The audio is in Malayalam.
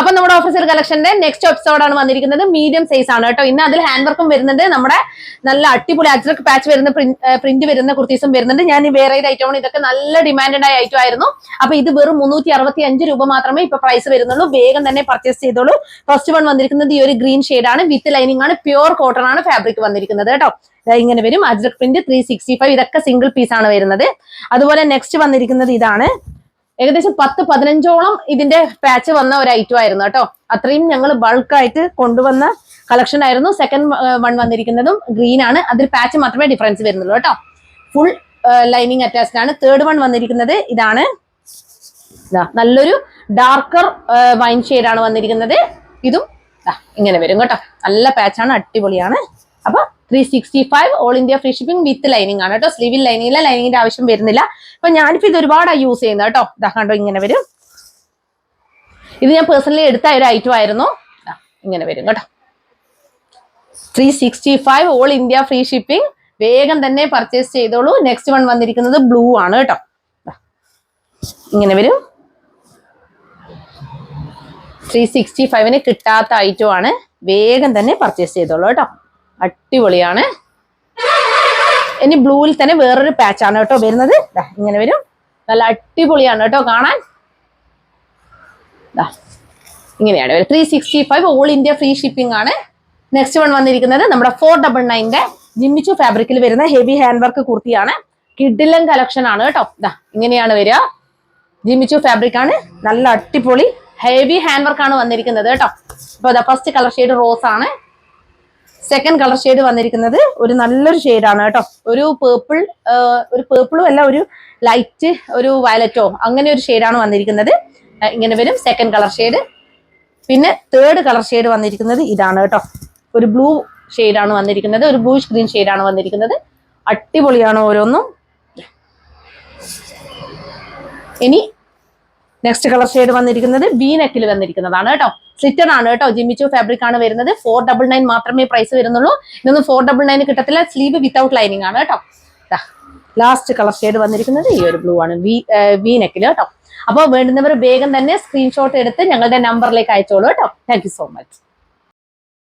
അപ്പൊ നമ്മുടെ ഓഫീസർ കളക്ഷന്റെ നെക്സ്റ്റ് എപ്പിസോഡാണ് വന്നിരിക്കുന്നത്. മീഡിയം സൈസ് ആണ് കേട്ടോ. ഇന്ന് അതിൽ ഹാൻഡ് വർക്കും വരുന്നുണ്ട്, നമ്മുടെ നല്ല അടിപൊളി അജ്രക് പാച്ച് വരുന്ന പ്രിന്റ് വരുന്ന കുർത്തീസും വരുന്നുണ്ട്. ഞാൻ ഈ വേറെ ഐറ്റമാണ്, ഇതൊക്കെ നല്ല ഡിമാൻഡഡ് ആയ ഐറ്റം ആയിരുന്നു. അപ്പൊ ഇത് വെറും 365 രൂപ മാത്രമേ ഇപ്പൊ പ്രൈസ് വരുന്നുള്ളൂ. വേഗം തന്നെ പർച്ചേസ് ചെയ്തോളൂ. ഫസ്റ്റ് വൺ വന്നിരിക്കുന്നത് ഈ ഒരു ഗ്രീൻ ഷെയ്ഡ് ആണ്, വിത്ത് ലൈനിങ് ആണ്, പ്യൂർ കോട്ടൺ ആണ് ഫാബ്രിക് വന്നിരിക്കുന്നത് കേട്ടോ. ഇങ്ങനെ വരും, അജ്രക് പ്രിന്റ് 365, ഇതൊക്കെ സിംഗിൾ പീസ് ആണ് വരുന്നത്. അതുപോലെ നെക്സ്റ്റ് വന്നിരിക്കുന്നത് ഇതാണ്, ഏകദേശം 10-15ഓളം ഇതിന്റെ പാച്ച് വന്ന ഒരു ഐറ്റം ആയിരുന്നു കേട്ടോ. അത്രയും ഞങ്ങൾ ബൾക്കായിട്ട് കൊണ്ടുവന്ന കളക്ഷൻ ആയിരുന്നു. സെക്കൻഡ് വൺ വന്നിരിക്കുന്നതും ഗ്രീൻ ആണ്, അതിൽ പാച്ച് മാത്രമേ ഡിഫറൻസ് വരുന്നുള്ളൂ കേട്ടോ. ഫുൾ ലൈനിങ് അറ്റാച്ച്ഡ് ആണ്. തേർഡ് വൺ വന്നിരിക്കുന്നത് ഇതാണ്, നല്ലൊരു ഡാർക്കർ വൈൻ ഷെയ്ഡ് ആണ് വന്നിരിക്കുന്നത്. ഇതും ഇങ്ങനെ വരും കേട്ടോ. നല്ല പാച്ചാണ്, അടിപൊളിയാണ്. അപ്പൊ 365 all India free shipping with lining ആണ് കേട്ടോ. സ്ലീവിൽ ലൈനിങ്ങില്ല, ലൈനിങ്ങിന്റെ ആവശ്യം വരുന്നില്ല. അപ്പൊ ഞാനിപ്പോ ഇത് ഒരുപാടാണ് യൂസ് ചെയ്യുന്നത് കേട്ടോ. ഇതാ കണ്ടോ, ഇങ്ങനെ വരും. ഇത് ഞാൻ പേഴ്സണലി എടുത്ത ഒരു ഐറ്റം ആയിരുന്നു. ഇങ്ങനെ വരും കേട്ടോ. 365 ഓൾ ഇന്ത്യ ഫ്രീ ഷിപ്പിംഗ്. വേഗം തന്നെ പർച്ചേസ് ചെയ്തോളൂ. നെക്സ്റ്റ് വൺ വന്നിരിക്കുന്നത് ബ്ലൂ ആണ് കേട്ടോ. ഇങ്ങനെ വരും. 365ന് കിട്ടാത്ത ഐറ്റം ആണ്. വേഗം തന്നെ പർച്ചേസ് ചെയ്തോളൂ കേട്ടോ. അടിപൊളിയാണ്. ഇനി ബ്ലൂവിൽ തന്നെ വേറൊരു പാച്ചാണ് കേട്ടോ വരുന്നത്. ഇങ്ങനെ വരും. നല്ല അടിപൊളിയാണ് കേട്ടോ കാണാൻ. ഇങ്ങനെയാണ് 365 ഓൾ ഇന്ത്യ ഫ്രീ ഷിപ്പിംഗ് ആണ്. നെക്സ്റ്റ് വൺ വന്നിരിക്കുന്നത് നമ്മുടെ 499ന്റെ ജിമ്മിച്ചു ഫാബ്രിക്കിൽ വരുന്ന ഹെവി ഹാൻഡ് വർക്ക് കുർത്തിയാണ്. കിഡിലൻ കളക്ഷൻ ആണ് കേട്ടോ. ഇങ്ങനെയാണ് വരിക. ജിമ്മിച്ചു ഫാബ്രിക് ആണ്, നല്ല അടിപൊളി ഹെവി ഹാൻഡ് വർക്ക് ആണ് വന്നിരിക്കുന്നത് കേട്ടോ. അപ്പൊ ഫസ്റ്റ് കളർ ഷെയ്ഡ് റോസ് ആണ്. സെക്കൻഡ് കളർ ഷെയ്ഡ് വന്നിരിക്കുന്നത് ഒരു നല്ലൊരു ഷെയ്ഡാണ് കേട്ടോ. ഒരു പേർപ്പിളും അല്ല, ഒരു ലൈറ്റ് ഒരു വയലറ്റോ അങ്ങനെ ഒരു ഷെയ്ഡാണ് വന്നിരിക്കുന്നത്. ഇങ്ങനെ വരും സെക്കൻഡ് കളർ ഷെയ്ഡ്. പിന്നെ തേർഡ് കളർ ഷെയ്ഡ് വന്നിരിക്കുന്നത് ഇതാണ് കേട്ടോ. ഒരു ബ്ലൂ ഷെയ്ഡാണ് വന്നിരിക്കുന്നത്, ഒരു ബ്ലൂഷ് ഗ്രീൻ ഷെയ്ഡാണ് വന്നിരിക്കുന്നത്. അടിപൊളിയാണ് ഓരോന്നും. ഇനി നെക്സ്റ്റ് കളർ ഷെയ്ഡ് വന്നിരിക്കുന്നത് വി നെക്കിൽ വന്നിരിക്കുന്നതാണ് കേട്ടോ. സ്ലിറ്റർ ആണ് കേട്ടോ. ജിമ്മിച്ചു ഫാബ്രിക് ആണ് വരുന്നത്. 499 മാത്രമേ പ്രൈസ് വരുന്നുള്ളൂ. ഇതൊന്നും 499 കിട്ടത്തില്ല. സ്ലീവ് വിത്തൗട്ട് ലൈനിങ് ആണ് കേട്ടോ. ലാസ്റ്റ് കളർ ഷെയ്ഡ് വന്നിരിക്കുന്നത് ഈ ഒരു ബ്ലൂ ആണ്, വി നെക്കിൽ കേട്ടോ. അപ്പോൾ വേണ്ടുന്നവർ വേഗം തന്നെ സ്ക്രീൻഷോട്ട് എടുത്ത് ഞങ്ങളുടെ നമ്പറിലേക്ക് അയച്ചോളൂ കേട്ടോ. Thank you so much.